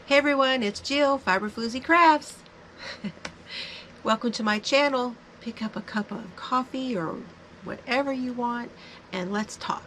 Hey everyone, it's Jill, Fiber Floozie Crafts. Welcome to my channel. Pick up a cup of coffee or whatever you want and let's talk.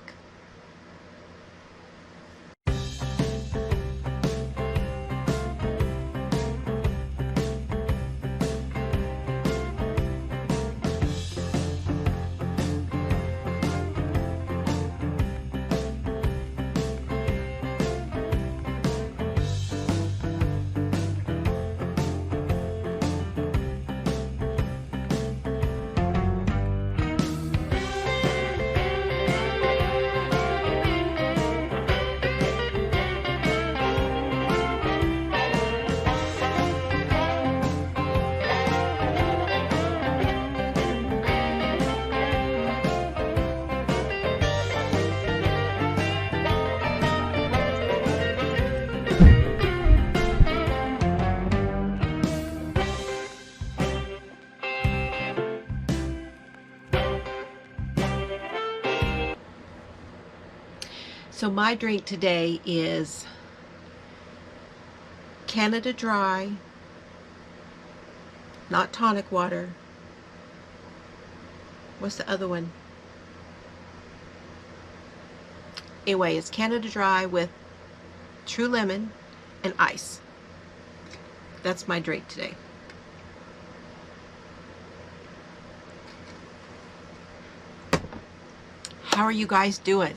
So my drink today is Canada Dry, not tonic water. What's the other one? Anyway, it's Canada Dry with True Lemon and ice. That's my drink today. How are you guys doing?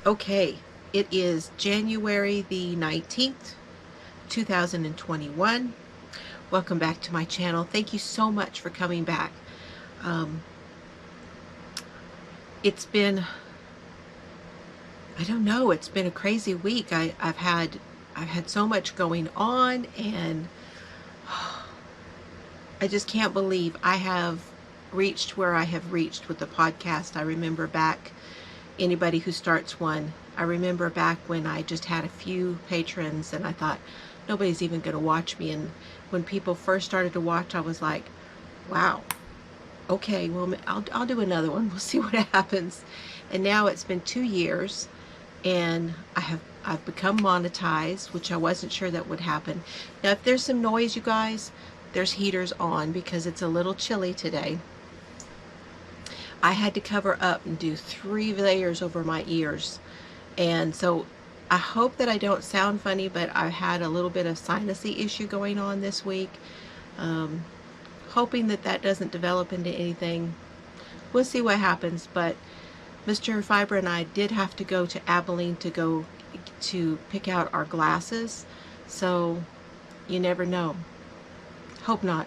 Okay, it is January the 19th, 2021. Welcome back to my channel. Thank you so much for coming back. It's been, I don't know, it's been a crazy week. I've had so much going on, and I just can't believe I have reached where I have reached with the podcast. I remember back, anybody who starts one, I remember back when I just had a few patrons and I thought nobody's even going to watch me, and when people first started to watch, I was like, wow, okay, well, I'll do another one. We'll see what happens. And now it's been 2 years and I've become monetized, which I wasn't sure that would happen. Now if there's some noise, you guys, there's heaters on because it's a little chilly today. I had to cover up and do 3 layers over my ears, and so I hope that I don't sound funny, but I had a little bit of sinusy issue going on this week. Hoping that that doesn't develop into anything. We'll see what happens, but Mr. Fiber and I did have to go to Abilene to go to pick out our glasses, so you never know. Hope not.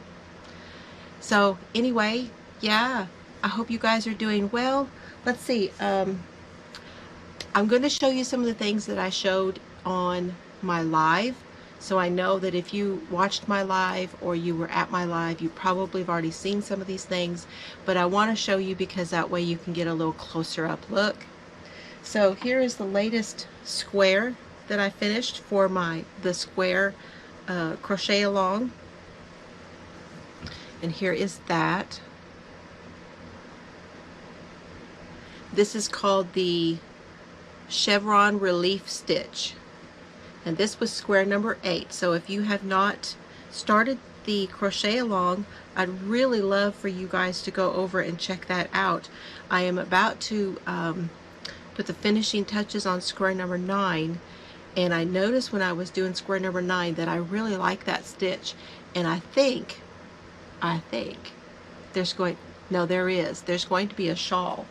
So anyway, yeah, I hope you guys are doing well. Let's see, I'm going to show you some of the things that I showed on my live. So I know that if you watched my live or you were at my live, you probably have already seen some of these things, but I want to show you because that way you can get a little closer up look. So here is the latest square that I finished for the square crochet along. And here is that. This is called the Chevron relief stitch, and this was square number 8. So if you have not started the crochet along, I'd really love for you guys to go over and check that out. I am about to put the finishing touches on square number 9, and I noticed when I was doing square number 9 that I really like that stitch, and I think there's going to be a shawl,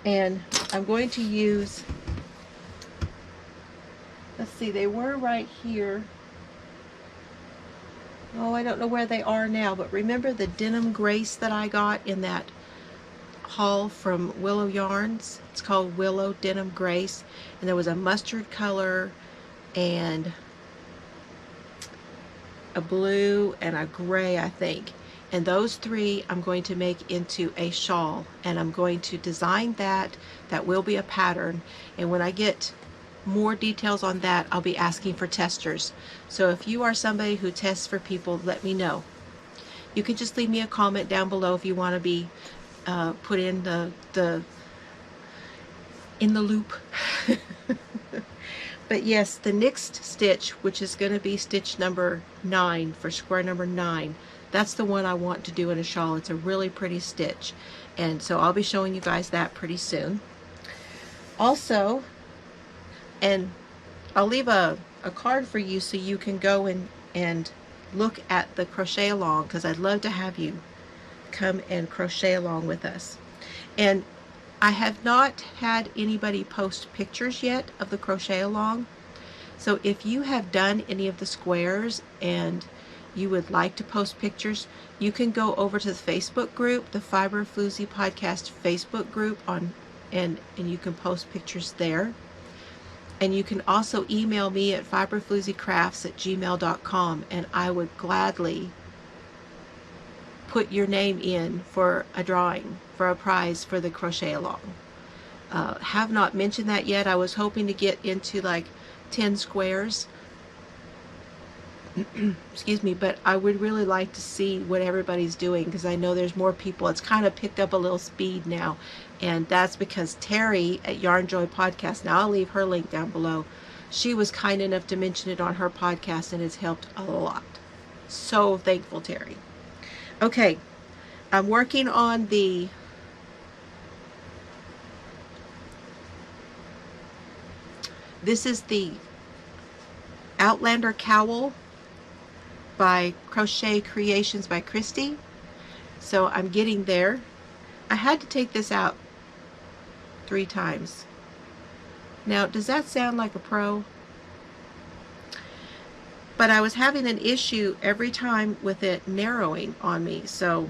and I'm going to use, let's see, they were right here. Oh, I don't know where they are now, but remember the denim grace that I got in that haul from Willow Yarns? It's called Willow Denim Grace, and there was a mustard color and a blue and a gray, I think. And those 3 I'm going to make into a shawl, and I'm going to design that. That will be a pattern, and when I get more details on that, I'll be asking for testers. So if you are somebody who tests for people, let me know. You can just leave me a comment down below if you want to be put in the loop. But yes, the next stitch, which is going to be stitch number 9 for square number 9, that's the one I want to do in a shawl. It's a really pretty stitch, and so I'll be showing you guys that pretty soon. Also, and I'll leave a card for you so you can go and look at the crochet along, because I'd love to have you come and crochet along with us. And I have not had anybody post pictures yet of the crochet along, so if you have done any of the squares and you would like to post pictures, you can go over to the Facebook group, the Fiber Floozie podcast Facebook group, and you can post pictures there. And you can also email me at fiberflooziecrafts@gmail.com, and I would gladly put your name in for a drawing, for a prize for the crochet along. Have not mentioned that yet. I was hoping to get into like 10 squares. Excuse me, but I would really like to see what everybody's doing, because I know there's more people. It's kind of picked up a little speed now, and that's because Terry at Yarn Joy Podcast, now I'll leave her link down below, she was kind enough to mention it on her podcast, and it's helped a lot. So thankful, Terry. Okay, I'm working on this is the Outlander Cowl by Crochet Creations by Christy. So I'm getting there. I had to take this out 3 times. Now, does that sound like a pro? But I was having an issue every time with it narrowing on me. So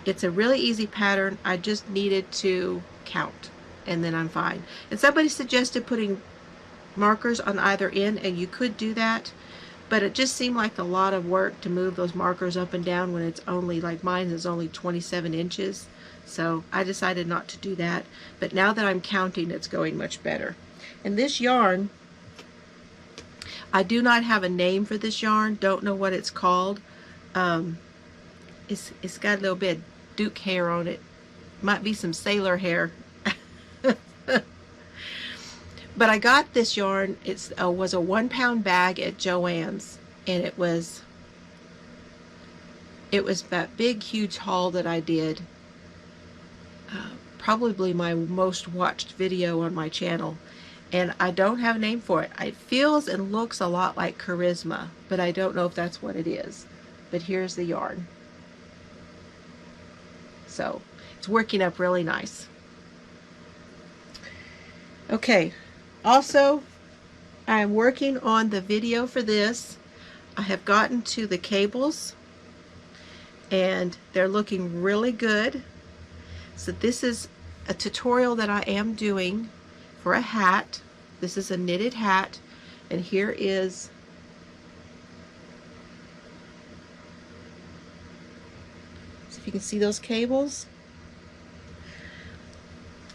it's a really easy pattern. I just needed to count, and then I'm fine. And somebody suggested putting markers on either end, and you could do that, but it just seemed like a lot of work to move those markers up and down when it's only, like mine is only 27 inches. So I decided not to do that. But now that I'm counting, it's going much better. And this yarn, I do not have a name for this yarn. Don't know what it's called. It's got a little bit of Duke hair on it. Might be some sailor hair. But I got this yarn. It was a 1 pound bag at Joann's, and it was that big huge haul that I did. Probably my most watched video on my channel, and I don't have a name for it. It feels and looks a lot like Charisma, but I don't know if that's what it is. But here's the yarn. So it's working up really nice. Okay. Also, I'm working on the video for this. I have gotten to the cables, and they're looking really good. So this is a tutorial that I am doing for a hat. This is a knitted hat, and here is so if you can see those cables.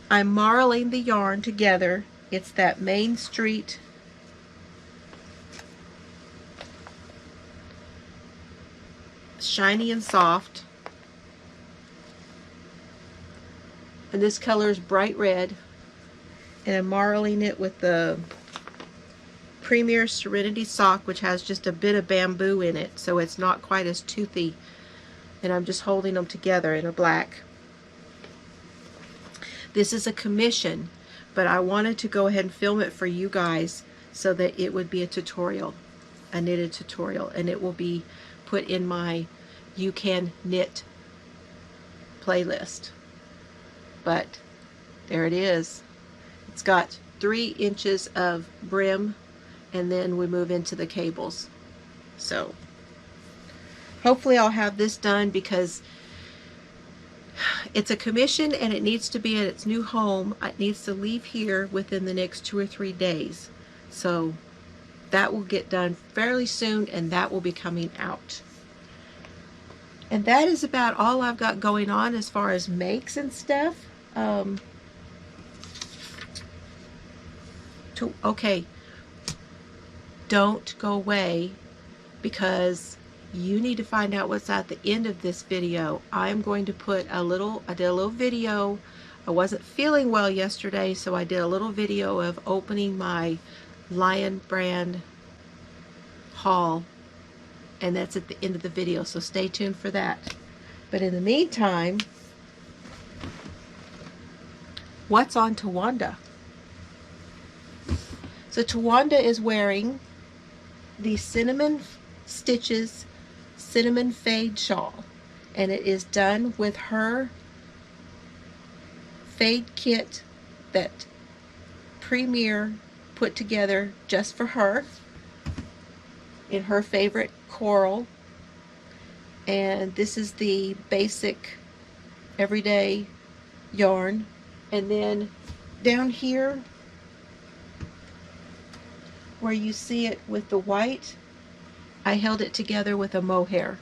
I'm marling the yarn together. It's that Main Street shiny and soft, and this color is bright red, and I'm marling it with the Premier Serenity sock, which has just a bit of bamboo in it, so it's not quite as toothy, and I'm just holding them together in a black. This is a commission, but I wanted to go ahead and film it for you guys so that it would be a tutorial, a knitted tutorial, and it will be put in my You Can Knit playlist. But there it is. It's got 3 inches of brim, and then we move into the cables. So hopefully I'll have this done, because it's a commission and it needs to be at its new home. It needs to leave here within the next 2 or 3 days. So that will get done fairly soon, and that will be coming out. And that is about all I've got going on as far as makes and stuff. Okay, don't go away, because you need to find out what's at the end of this video. I'm going to put I did a little video I wasn't feeling well yesterday, so I did a little video of opening my Lion brand haul, and that's at the end of the video, so stay tuned for that. But in the meantime, what's on Tawanda? So Tawanda is wearing the Cinnamon Stitches Cinnamon Fade shawl, and it is done with her fade kit that Premier put together just for her in her favorite coral. And this is the basic everyday yarn. And then down here where you see it with the white, I held it together with a mohair,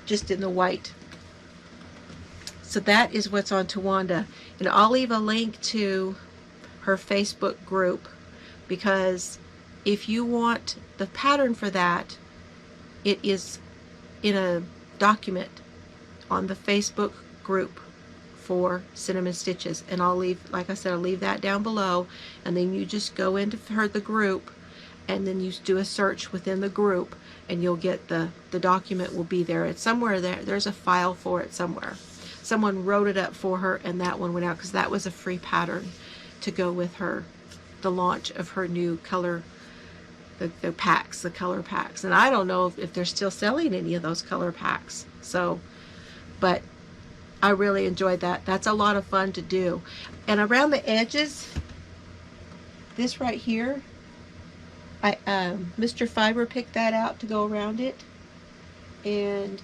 just in the white. So that is what's on Tawanda, and I'll leave a link to her Facebook group, because if you want the pattern for that, it is in a document on the Facebook group for Cinnamon Stitches, and I'll leave, like I said, I'll leave that down below, and then you just go into the group, and then you do a search within the group, and you'll get the document will be there. It's somewhere there. There's a file for it somewhere. Someone wrote it up for her, and that one went out because that was a free pattern to go with her, the launch of her new color, the packs, the color packs. And I don't know if they're still selling any of those color packs. So, but I really enjoyed that. That's a lot of fun to do. And around the edges, this right here, Mr. Fiber picked that out to go around it, and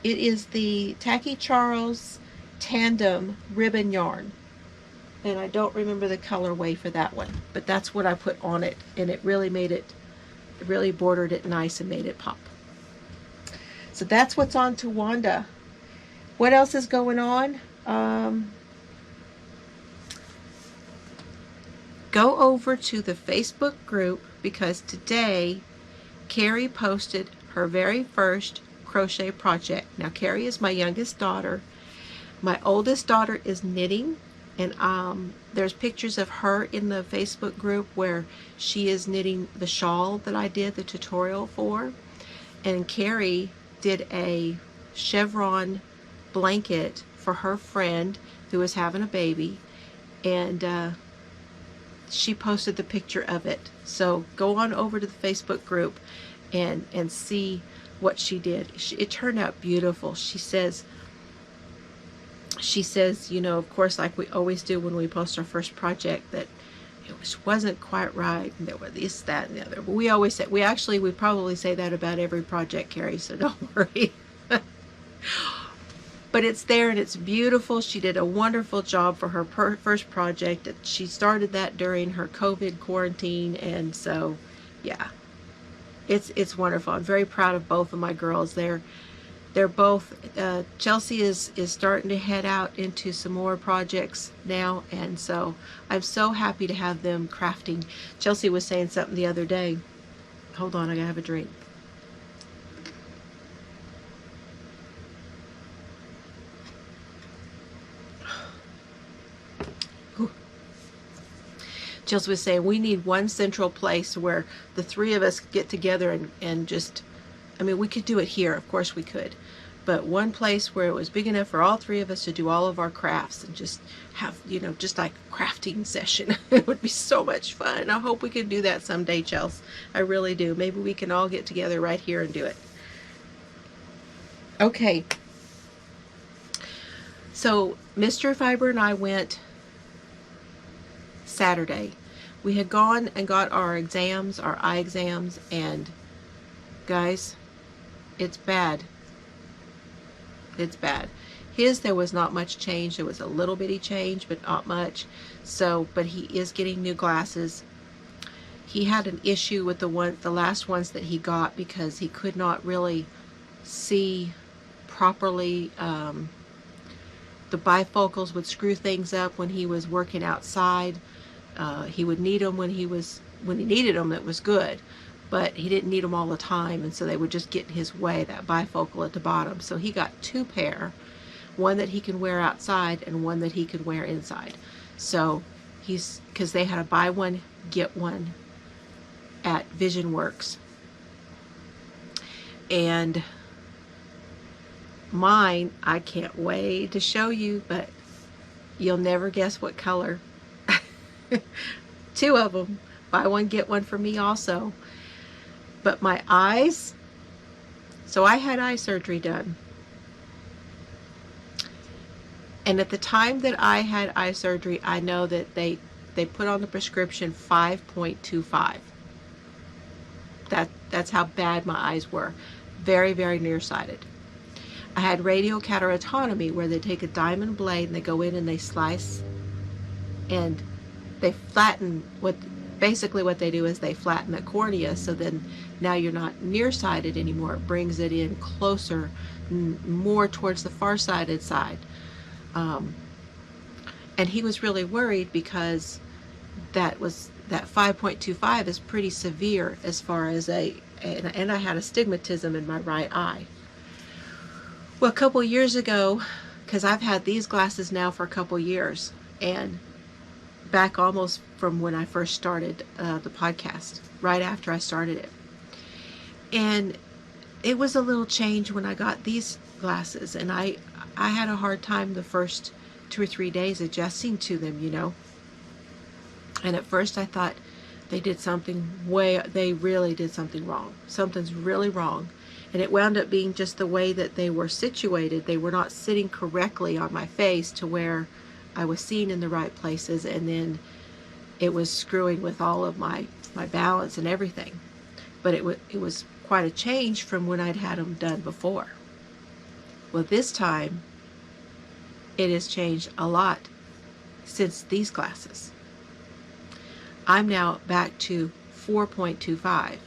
it is the Tacky Charles Tandem ribbon yarn, and I don't remember the colorway for that one, but that's what I put on it, and it really made it, really bordered it nice and made it pop. So that's what's on Tawanda. What else is going on? Go over to the Facebook group, because today Carrie posted her very first crochet project. Now Carrie is my youngest daughter. My oldest daughter is knitting, and there's pictures of her in the Facebook group where she is knitting the shawl that I did the tutorial for, and Carrie did a chevron blanket for her friend who was having a baby, and she posted the picture of it. So go on over to the Facebook group and see what she did. It turned out beautiful. She says, you know, of course, like we always do when we post our first project, that it wasn't quite right, and there was this, that, and the other. But we always say, we probably say that about every project, Carrie, so don't worry. But it's there, and it's beautiful. She did a wonderful job for her first project. She started that during her COVID quarantine, and so, yeah, it's wonderful. I'm very proud of both of my girls. They're both, Chelsea is starting to head out into some more projects now, and so I'm so happy to have them crafting. Chelsea was saying something the other day. Hold on, I gotta have a drink. Chelsea was saying we need one central place where the three of us get together and just, I mean, we could do it here, of course we could, but one place where it was big enough for all three of us to do all of our crafts and just have, you know, just like a crafting session. It would be so much fun. I hope we can do that someday, Chelsea. I really do. Maybe we can all get together right here and do it. Okay. So Mr. Fiber and I went Saturday. We had gone and got our exams, our eye exams, and guys, it's bad. It's bad. His, there was not much change. There was a little bitty change, but not much. So, but he is getting new glasses. He had an issue with the last ones that he got, because he could not really see properly. The bifocals would screw things up when he was working outside. He would need them when he needed them. It was good, but he didn't need them all the time, and so they would just get in his way, that bifocal at the bottom. So he got 2 pair, one that he can wear outside and one that he could wear inside. So because they had a buy one get one at Vision Works, and mine, I can't wait to show you, but you'll never guess what color. 2 of them, buy one get one for me also. But my eyes, so I had eye surgery done, and at the time that I had eye surgery, I know that they put on the prescription 5.25. That's how bad my eyes were. Very, very nearsighted. I had radial cataractotomy, where they take a diamond blade and they go in and they slice and they flatten. Basically what they do is they flatten the cornea, so then now you're not nearsighted anymore. It brings it in closer, more towards the far-sighted side. And he was really worried because that 5.25 is pretty severe as far as and I had astigmatism in my right eye. Well, a couple years ago, because I've had these glasses now for a couple years, and back almost from when I first started the podcast, right after I started it. And it was a little change when I got these glasses, and I had a hard time the first 2 or 3 days adjusting to them, you know. And at first I thought they really did something wrong. Something's really wrong. And it wound up being just the way that they were situated. They were not sitting correctly on my face to where I was seeing in the right places, and then it was screwing with all of my balance and everything. But it was quite a change from when I'd had them done before. Well, this time it has changed a lot since these glasses. I'm now back to 4.25.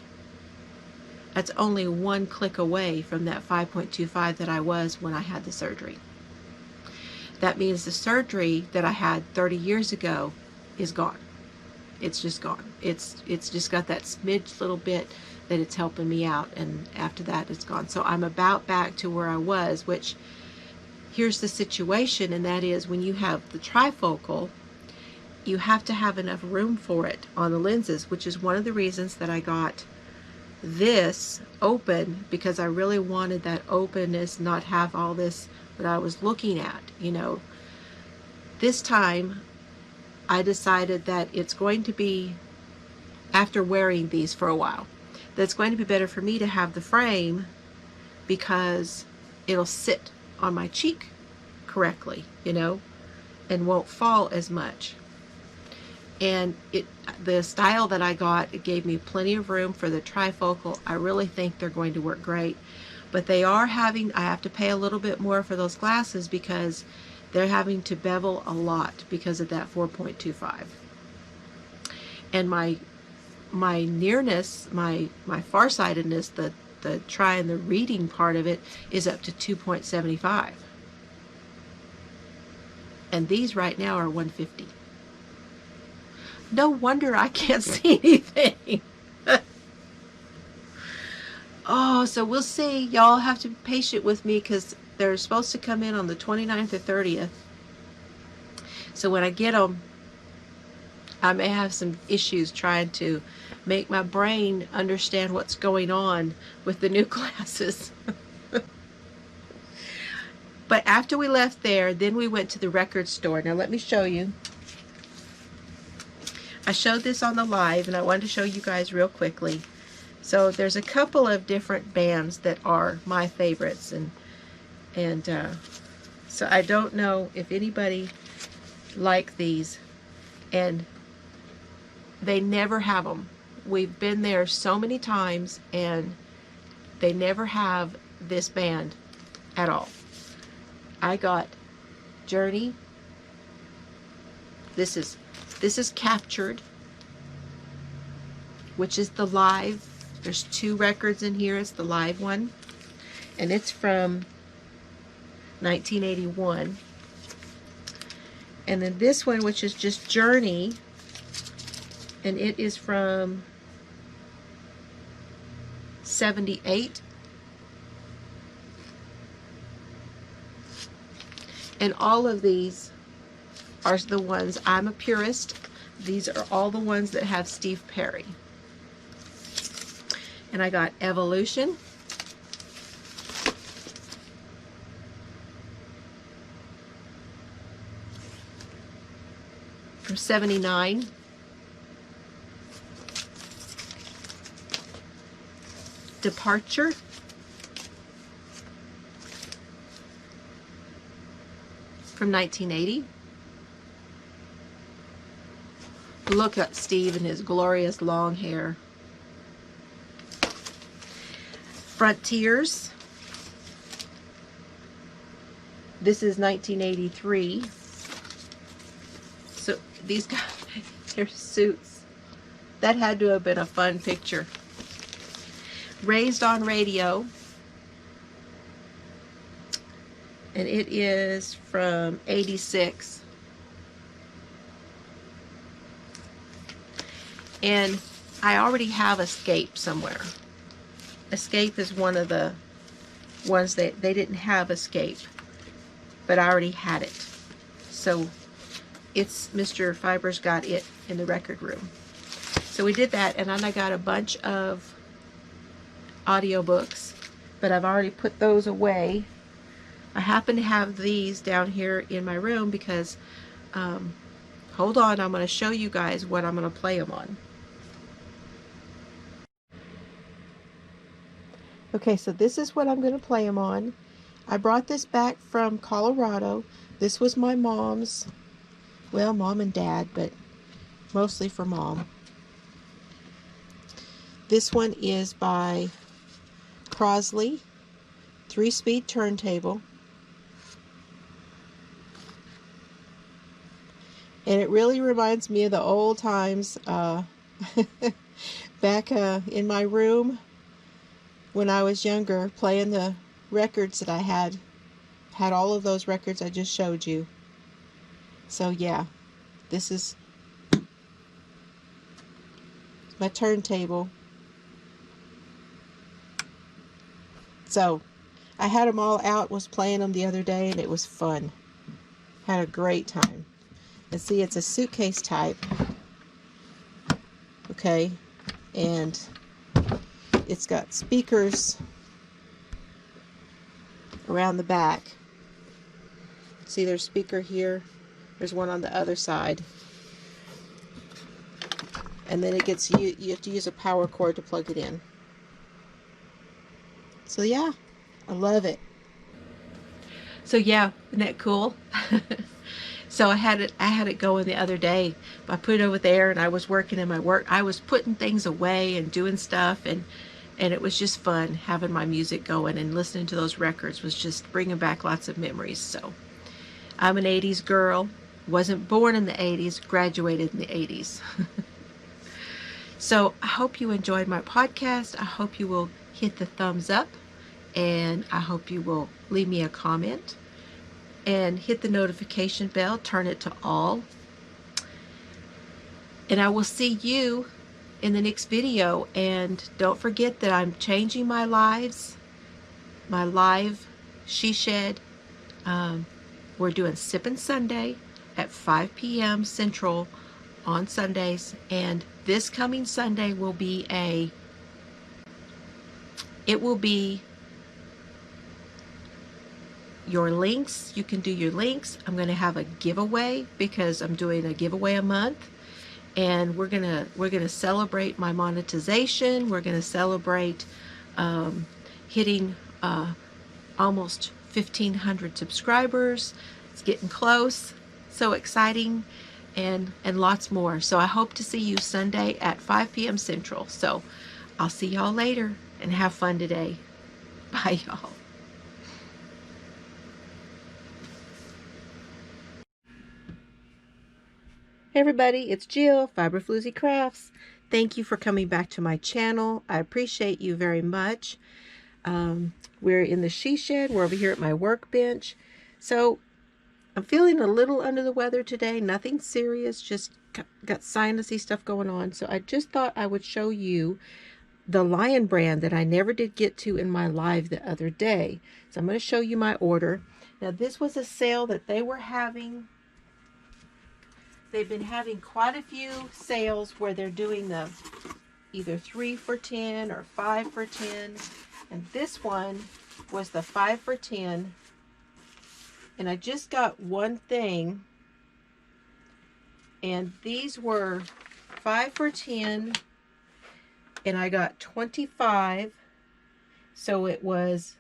That's only 1 click away from that 5.25 that I was when I had the surgery. That means the surgery that I had 30 years ago is gone. It's just gone. It's just got that smidge little bit that it's helping me out, and after that it's gone. So I'm about back to where I was, which, here's the situation, and that is when you have the trifocal, you have to have enough room for it on the lenses, which is one of the reasons that I got this open, because I really wanted that openness, not have all this that I was looking at, you know. This time I decided that it's going to be, after wearing these for a while, that's going to be better for me to have the frame, because it'll sit on my cheek correctly, you know, and won't fall as much. And the style that I got, it gave me plenty of room for the trifocal. I really think they're going to work great. But they are having, I have to pay a little bit more for those glasses because they're having to bevel a lot because of that 4.25. And my nearness, my farsightedness, the trying the reading part of it, is up to 2.75. And these right now are 150. No wonder I can't see anything. Oh, so we'll see. Y'all have to be patient with me because they're supposed to come in on the 29th or 30th. So when I get them, I may have some issues trying to make my brain understand what's going on with the new glasses. But after we left there, then we went to the record store. Now let me show you. I showed this on the live, and I wanted to show you guys real quickly. So there's a couple of different bands that are my favorites, and so I don't know if anybody like these, and they never have them. We've been there so many times, and they never have this band at all. I got Journey. This is Captured, which is the live. There's 2 records in here. It's the live one, and it's from 1981. And then this one, which is just Journey, and it is from 78. And all of these are the ones, I'm a purist. These are all the ones that have Steve Perry. And I got Evolution. From 79. Departure. From 1980. Look at Steve and his glorious long hair. Frontiers. This is 1983. So these guys, their suits. That had to have been a fun picture. Raised on Radio. And it is from 86. And I already have Escape somewhere. Escape is one of the ones that they didn't have Escape, but I already had it. So it's Mr. Fiber's got it in the record room. So we did that, and then I got a bunch of audiobooks, but I've already put those away. I happen to have these down here in my room because, hold on, I'm going to show you guys what I'm going to play them on. Okay, so this is what I'm going to play them on. I brought this back from Colorado. This was my mom's, well, mom and dad, but mostly for mom. This one is by Crossley, 3-speed turntable. And it really reminds me of the old times back in my room when I was younger, playing the records that I had all of those records I just showed you. So yeah, this is my turntable. So I had them all out, was playing them the other day, and it was fun. Had a great time. And see, it's a suitcase type. Okay, and it's got speakers around the back. See, there's a speaker here. There's one on the other side. And then it gets, you have to use a power cord to plug it in. So yeah, I love it. So yeah, isn't that cool? So I had it going the other day. I put it over there, and I was working in my work. I was putting things away and doing stuff, and it was just fun having my music going, and listening to those records was just bringing back lots of memories. So I'm an 80s girl. Wasn't born in the 80s, graduated in the 80s. So I hope you enjoyed my podcast. I hope you will hit the thumbs up, and I hope you will leave me a comment. And hit the notification bell, turn it to all. And I will see you in the next video. And don't forget that I'm changing my lives. My live She Shed. We're doing Sippin' Sunday at 5 p.m. Central on Sundays. And this coming Sunday will be your links. You can do your links. I'm going to have a giveaway because I'm doing a giveaway a month, and we're gonna celebrate my monetization. We're going to celebrate hitting almost 1,500 subscribers. It's getting close. So exciting, and lots more. So I hope to see you Sunday at 5 p.m. Central. So I'll see y'all later, and have fun today. Bye, y'all. Hey everybody, it's Jill, Fiber Floozie Crafts. Thank you for coming back to my channel. I appreciate you very much. We're in the she shed. We're over here at my workbench. So I'm feeling a little under the weather today. Nothing serious, just got sinusy stuff going on. So I just thought I would show you the Lion brand that I never did get to in my live the other day. So I'm going to show you my order. Now this was a sale that they were having. They've been having quite a few sales where they're doing the either 3 for $10 or 5 for $10. And this one was the 5 for $10. And I just got one thing. And these were 5 for $10. And I got 25. So it was,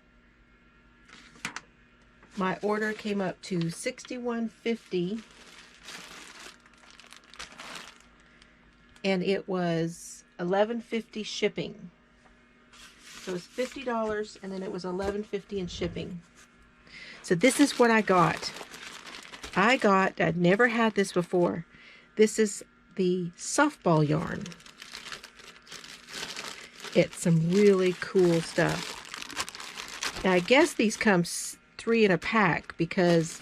my order came up to $61.50. And it was $11.50 shipping. So it was $50 and then it was $11.50 in shipping. So this is what I got. I'd never had this before. This is the softball yarn. It's some really cool stuff. Now I guess these come 3 in a pack because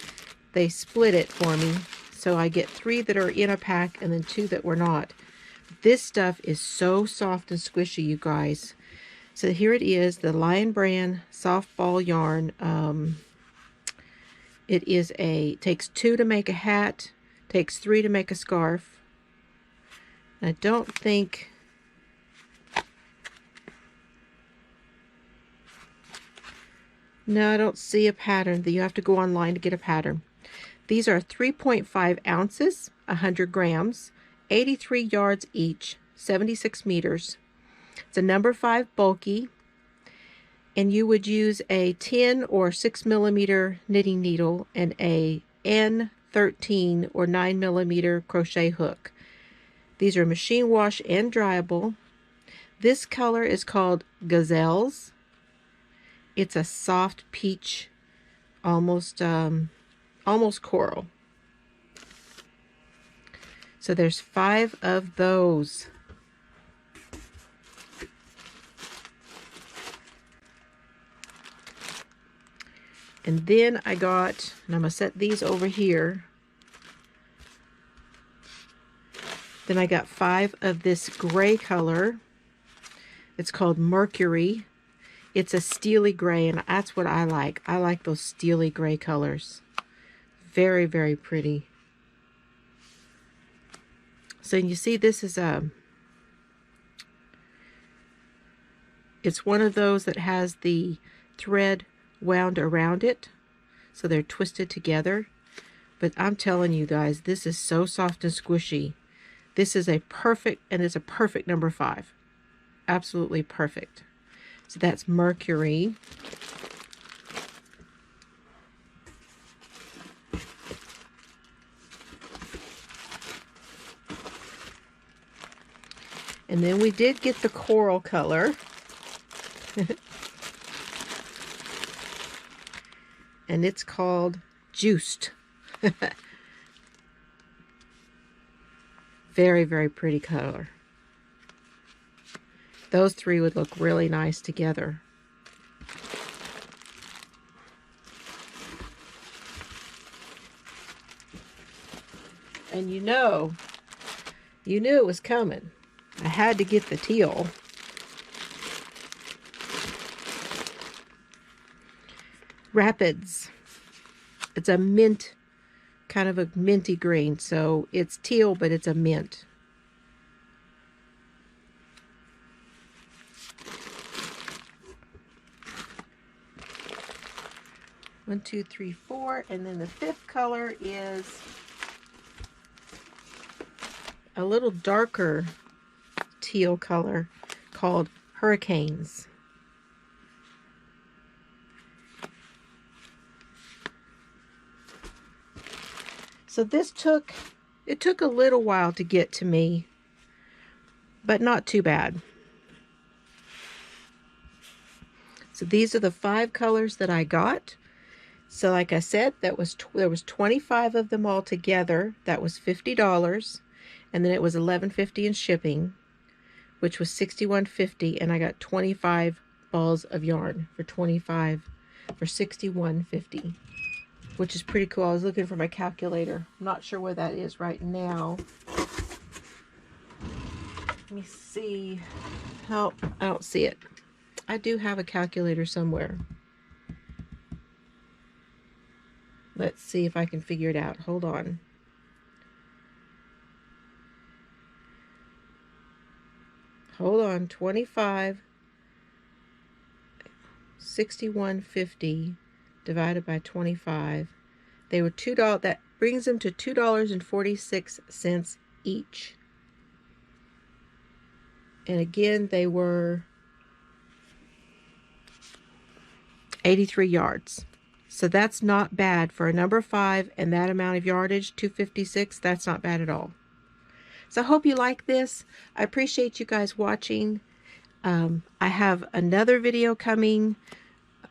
they split it for me. So I get 3 that are in a pack and then 2 that were not. This stuff is so soft and squishy, you guys. So here it is, the Lion brand softball yarn. Takes 2 to make a hat, takes 3 to make a scarf. I don't think, no, I don't see a pattern. You have to go online to get a pattern. These are 3.5 ounces, 100 grams. 83 yards each, 76 meters. It's a number 5 bulky, and you would use a 10 or 6 millimeter knitting needle and a N13 or 9 millimeter crochet hook. These are machine wash and dryable. This color is called Gazelles. It's a soft peach, almost coral. So there's 5 of those. And then I got, and I'm going to set these over here. Then I got 5 of this gray color. It's called Mercury. It's a steely gray, and that's what I like. I like those steely gray colors. Very, very pretty. So you see, this is it's one of those that has the thread wound around it, so they're twisted together. But I'm telling you guys, this is so soft and squishy. This is a perfect, and it's a perfect number 5. Absolutely perfect. So that's Mercury. And then we did get the coral color. And it's called Juiced. Very, very pretty color. Those 3 would look really nice together. And you knew it was coming. I had to get the teal. Rapids. It's a mint, kind of a minty green. So it's teal, but it's a mint. One, 2, 3, 4. And then the 5th color is a little darker teal color called Hurricanes. So this took a little while to get to me, but not too bad. So these are the 5 colors that I got. So like I said, there was 25 of them all together. That was $50, and then it was $11.50 in shipping, which was $61.50, and I got 25 balls of yarn for $61.50, which is pretty cool. I was looking for my calculator. I'm not sure where that is right now. Let me see. Oh, I don't see it. I do have a calculator somewhere. Let's see if I can figure it out. Hold on. Hold on. 25, 61.50 divided by 25. They were $2. That brings them to $2.46 each. And again, they were 83 yards. So that's not bad for a number 5 and that amount of yardage, 256. That's not bad at all. So I hope you like this. I appreciate you guys watching. I have another video coming.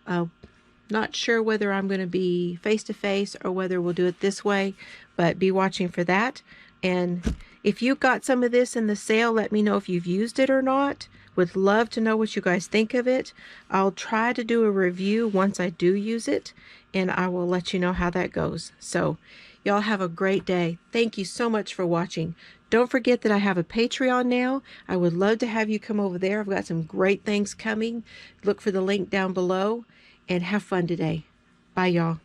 Not sure whether I'm going to be face-to-face or whether we'll do it this way, but be watching for that. And if you got some of this in the sale, let me know if you've used it or not. Would love to know what you guys think of it. I'll try to do a review once I do use it, and I will let you know how that goes. So y'all have a great day. Thank you so much for watching. Don't forget that I have a Patreon now. I would love to have you come over there. I've got some great things coming. Look for the link down below, and have fun today. Bye, y'all.